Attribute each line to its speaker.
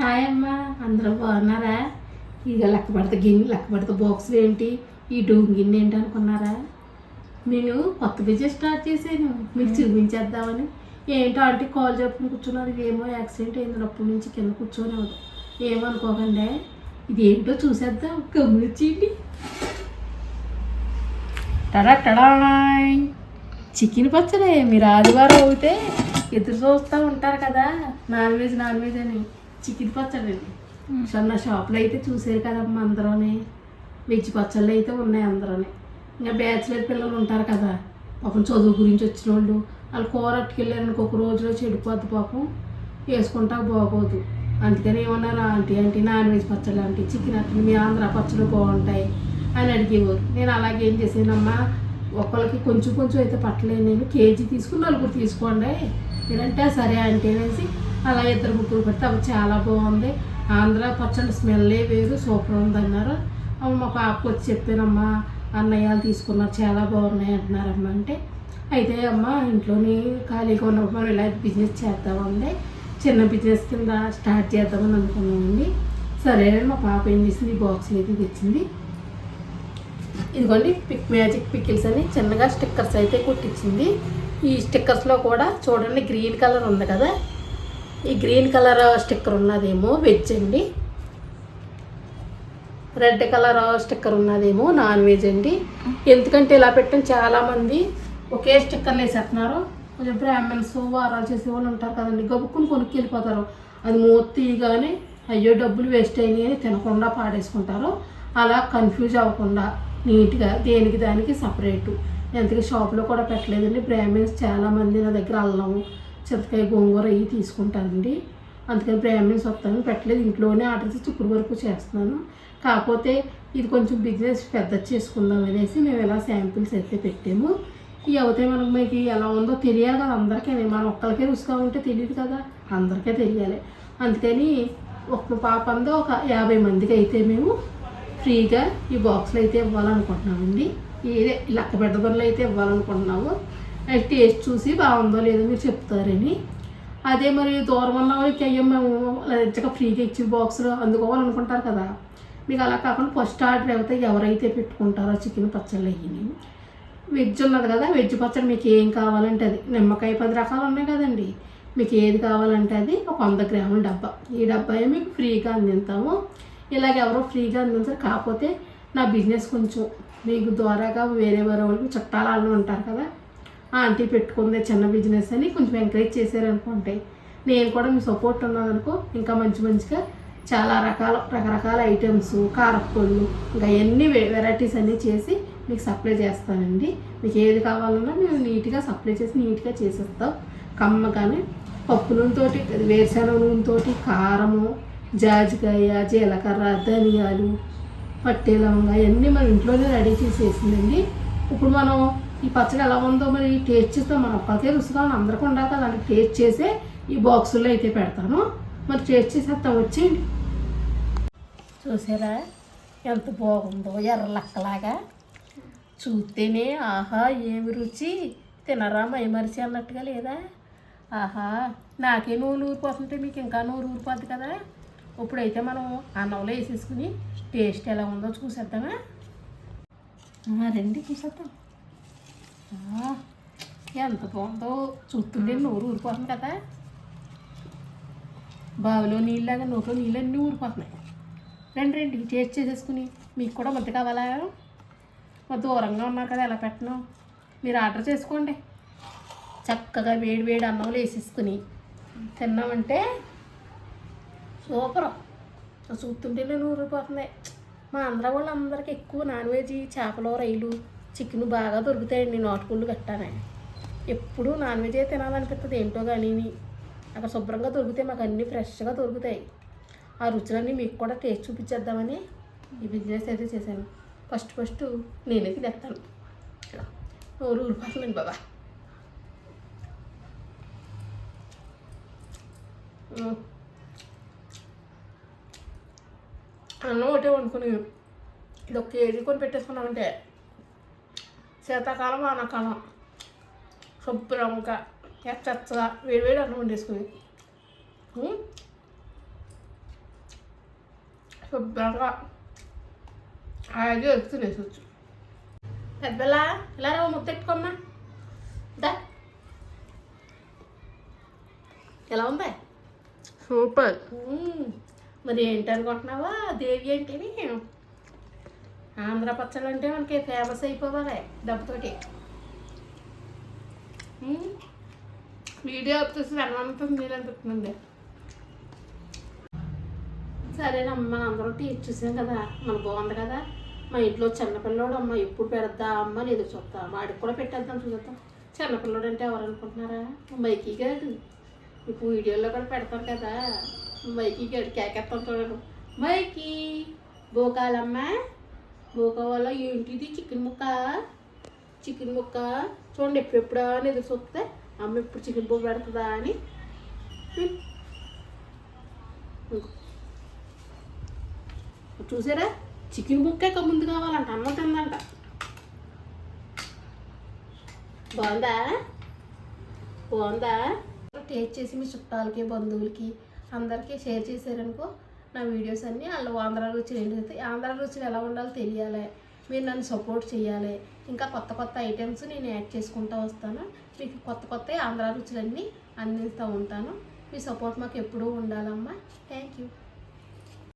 Speaker 1: Hi అమ్మ, అందరూ బాగున్నారా? ఇక లెక్క పడితే గిన్నె లెక్క పడితే బాక్సులు ఏంటి, ఈ డూమ్ గిన్నె ఏంటి అనుకున్నారా? నేను కొత్త బిజినెస్ స్టార్ట్ చేశాను, మీకు చూపించేద్దామని. ఏంటో అంటే కాల్ చెప్పుకుని కూర్చున్నారు. ఏమో యాక్సిడెంట్ అయింది, అప్పటి నుంచి కింద కూర్చొని అవుతాం. ఏమనుకోకండి, ఇది ఏంటో చూసేద్దాం, గమనించండి. టడా టడాయ్, చికెన్ పచ్చడి. మీరు ఆదివారం అయితే ఎదురు చూస్తూ ఉంటారు కదా, నాన్ వెజ్ అని. చికెన్ పచ్చడి అండి. నా షాప్లో అయితే చూసారు కదమ్మా, అందరూనే వెజ్ పచ్చళ్ళు అయితే ఉన్నాయి అందరూనే. ఇంకా బ్యాచిలర్ పిల్లలు ఉంటారు కదా, పాపం చదువు గురించి వచ్చిన వాళ్ళు కూర అట్టుకెళ్ళారనుకో, ఒక రోజులో చెడిపోద్ది పాపం, వేసుకుంటా బాగోదు. అందుకని ఏమన్నారు, ఆంటీ నాన్ వెజ్ పచ్చళ్ళు అంటే చికెన్ అట్టు మీ ఆంధ్ర పచ్చళ్ళు బాగుంటాయి అని అడిగేవారు. నేను అలాగే ఏం చేసానమ్మా, ఒకళ్ళకి కొంచెం కొంచెం అయితే పట్టలేను, నేను కేజీ తీసుకుని నలుగురు తీసుకోండి మీరంటే సరే అంటే అనేసి అలా ఇద్దరు ముగ్గురు పెడితే అవి చాలా బాగుంది. ఆంధ్ర పచ్చడి స్మెల్లే వేరు, సూపర్ ఉంది అన్నారు. మా పాపకు వచ్చి చెప్పానమ్మా, అన్నయ్యలు తీసుకున్నారు చాలా బాగున్నాయి అంటున్నారమ్మా. అంటే అయితే అమ్మ ఇంట్లోని ఖాళీగా ఉన్నప్పుడు మనం ఇలా బిజినెస్ చేద్దామండి, చిన్న బిజినెస్ కింద స్టార్ట్ చేద్దామని అనుకున్నామండి. సరే అని మా పాప ఏం చేసింది, బాక్స్లు అయితే తెచ్చింది. ఇదిగోండి మ్యాజిక్ పికిల్స్ అని చిన్నగా స్టిక్కర్స్ అయితే కుట్టించింది. ఈ స్టిక్కర్స్లో కూడా చూడండి గ్రీన్ కలర్ ఉంది కదా, ఈ గ్రీన్ కలర్ స్టిక్కర్ ఉన్నదేమో వెజ్ అండి, రెడ్ కలర్ స్టిక్కర్ ఉన్నదేమో నాన్ వెజ్ అండి. ఎందుకంటే ఇలా పెట్టిన చాలామంది ఒకే స్టిక్కర్లు వేసేస్తున్నారు. కొంచెం బ్రాహ్మణ్స్ వారాలు చేసేవాళ్ళు ఉంటారు కదండి, గబుక్కుని కొనుక్కి వెళ్ళిపోతారు. అది తీయగానే అయ్యో డబ్బులు వేస్ట్ అయినాయి అని తినకుండా పాడేసుకుంటారు. అలా కన్ఫ్యూజ్ అవ్వకుండా నీట్గా దేనికి దానికి సపరేటు. ఎంతకీ షాప్లో కూడా పెట్టలేదండి. బ్రాహ్మణ్స్ చాలామంది నా దగ్గర అల్లం, చింతకాయ, గోంగూర ఇవి తీసుకుంటానండి. అందుకని బ్రాహ్మణ్స్ వస్తాను పెట్టలేదు, ఇంట్లోనే ఆర్డర్ చేసి ఇప్పుడు వరకు చేస్తున్నాను. కాకపోతే ఇది కొంచెం బిజినెస్ పెద్ద చేసుకుందాం అనేసి మేము ఇలా శాంపిల్స్ అయితే పెట్టాము. ఇవి అవుతాయి మనకు, మీకు ఎలా ఉందో తెలియాలి కదా అందరికీ. మనం ఒక్కరికే రుచిగా ఉంటే తెలియదు కదా, అందరికీ తెలియాలి. అందుకని ఒక పాప అందో ఒక 50 మందికి అయితే మేము ఫ్రీగా ఈ బాక్స్లు అయితే ఇవ్వాలనుకుంటున్నామండి. ఏదే లెక్క పెద్ద పనులు అయితే ఇవ్వాలనుకుంటున్నాము. టేస్ట్ చూసి బాగుందో లేదో మీరు చెప్తారని. అదే మరి దూరం ఉన్న వాళ్ళకి అయ్యో మేము లచ్చగా ఫ్రీగా ఇచ్చిన బాక్సులు అందుకోవాలనుకుంటారు కదా, మీకు అలా కాకుండా ఫస్ట్ ఆర్డర్ అయితే ఎవరైతే పెట్టుకుంటారో చికెన్ పచ్చళ్ళు అయ్యి, వెజ్ ఉన్నది కదా, వెజ్ పచ్చడి మీకు ఏం కావాలంటే అది, నిమ్మకాయ 10 రకాలు ఉన్నాయి కదండి, మీకు ఏది కావాలంటే అది ఒక 100 గ్రాముల డబ్బా. ఈ డబ్బా మీకు ఫ్రీగా అందిస్తాము. ఇలాగ ఎవరో ఫ్రీగా అందించారు. కాకపోతే నా బిజినెస్ కొంచెం మీకు ద్వారాగా వేరే వాళ్ళకి చుట్టాలు వాళ్ళు ఉంటారు కదా, ఆంటీ పెట్టుకుందే చిన్న బిజినెస్ అని కొంచెం ఎంకరేజ్ చేశారనుకుంటే, నేను కూడా మీ సపోర్ట్ ఉన్నదనుకో ఇంకా మంచిగా చాలా రకరకాల ఐటమ్స్, కారపొళ్ళు, ఇంకా ఎన్ని వెరైటీస్ అన్నీ చేసి మీకు సప్లై చేస్తానండి. మీకు ఏది కావాలన్నా మేము నీట్గా సప్లై చేసి నీట్గా చేసేస్తాం. కమ్మగానే పప్పు నూనెతోటి, వేరుశనగ నూనెతోటి, కారము, జాజికాయ, జీలకర్ర, ధనియాలు, పట్టే లవంగా అవన్నీ మనం ఇంట్లోనే రెడీ చేసేసిందండి. ఇప్పుడు మనం ఈ పచ్చడి ఎలా ఉందో మరి టేస్ట్ చేస్తాం. మనం ఒక్కరికే రుచిగా అందరికీ ఉండాలి కదా, దానికి టేస్ట్ చేసే ఈ బాక్సుల్లో అయితే పెడతాను. మరి టేస్ట్ చేసేస్తాం, వచ్చేయండి. చూసారా ఎంత బాగుందో, ఎర్ర లక్కలాగా చూస్తేనే ఆహా ఏమి రుచి, తినరా మైమరిచి అన్నట్టుగా లేదా? ఆహా, నాకే నూనె ఊరిపోతుంటే మీకు ఇంకా నూనె ఊరిపోద్ది కదా. ఇప్పుడైతే మనం అన్నంలో వేసేసుకుని టేస్ట్ ఎలా ఉందో చూసేద్దామా? రండి చూసేద్దాం. ఎంత బాగుందో చూస్తుంటే నోరు ఊరిపోతుంది కదా, బావిలో నీళ్ళలాగా నోట్లో నీళ్ళన్నీ ఊరిపోతున్నాయి. రండి టేస్ట్ చేసేసుకుని. మీకు కూడా ముద్ద కావాలా? మరి దూరంగా ఉన్నారు కదా, ఎలా పెట్టను, మీరు ఆర్డర్ చేసుకోండి. చక్కగా వేడి అన్నంలో వేసేసుకుని తిన్నామంటే సూపర్. చూస్తుంటేనే ఊరిపోతుంది. మా ఆంధ్ర వాళ్ళందరికీ ఎక్కువ నాన్ వెజ్, చేపలు, రొయ్యలు, చికెన్ బాగా దొరుకుతాయండి, నాటుకోళ్ళు గట్టానే. ఎప్పుడు నాన్ వెజ్ తినాలనిపిస్తుంది ఏంటో కానీ, అక్కడ శుభ్రంగా దొరుకుతాయి, మాకు అన్నీ ఫ్రెష్గా దొరుకుతాయి. ఆ రుచులన్నీ మీకు కూడా టేస్ట్ చూపించేద్దామని ఈ బిజినెస్ అయితే చేశాను. ఫస్ట్ నేనే తినేస్తాను. నోరు ఊరిపోతుందండి బాబా. అన్నం ఒకటే వండుకుని ఇది ఒక కేజీ కొని పెట్టేసుకున్నామంటే శీతాకాలం, వానాకాలం శుభ్రంగా చచ్చగా వేడివేడి అన్నం వండేసుకుని శుభ్రంగా అది వస్తు వేసొచ్చు. పెద్దలా ఇలా రవ్వ ముద్దెట్టుకోమ్మా. దా ఎలా ఉంది?
Speaker 2: సూపర్.
Speaker 1: మరి ఏంటి అనుకుంటున్నావా? దేవి ఏంటిని ఆంధ్ర పచ్చళ్ళు అంటే మనకి ఫేమస్ అయిపోవాలి డబ్బుతోటి. వీడియో వచ్చేసి వెనవంతం నీళ్ళనిపిస్తుంది. సరేనమ్మ, మనం అందరం టీవీ చూసాం కదా, మన బాగుంది కదా. మా ఇంట్లో చిన్నపిల్లోడు అమ్మ ఎప్పుడు పెడతా అమ్మ అని ఎదురు చూస్తా. వాడికి కూడా పెట్టేద్దాం చూద్దాం. చిన్నపిల్లోడు అంటే ఎవరు అనుకుంటున్నారా? మైకీ గారు. ఇప్పుడు వీడియోలో కూడా పెడతాను కదా, మైకీ గారు కేకెత్తాను చూడడం. మైకీ బోకాలమ్మ, బోకా వల్ల ఏంటిది చికెన్ ముక్క, చికెన్ ముక్క చూడండి. ఎప్పుడెప్పుడా అని ఎదురు చూస్తే అమ్మ ఎప్పుడు చికెన్ బో పెడుతుందా అని. చూసారా, చికెన్ ముక్కే ముందు కావాలంట, అమ్మ తిందంట. బాగుందా? బాగుందా? టేస్ట్ చేసి మీ చుట్టాలకి బంధువులకి అందరికీ షేర్ చేశారనుకో నా వీడియోస్ అన్నీ. వాళ్ళు ఆంధ్ర రుచులు ఏంటి, ఆంధ్ర రుచులు ఎలా ఉండాలో తెలియాలి. మీరు నన్ను సపోర్ట్ చేయాలి. ఇంకా కొత్త కొత్త ఐటమ్స్ నేను యాడ్ చేసుకుంటూ వస్తాను. మీకు కొత్త కొత్త ఆంధ్ర రుచులన్నీ అందిస్తూ ఉంటాను. మీ సపోర్ట్ మాకు ఎప్పుడూ ఉండాలమ్మా. Thank you.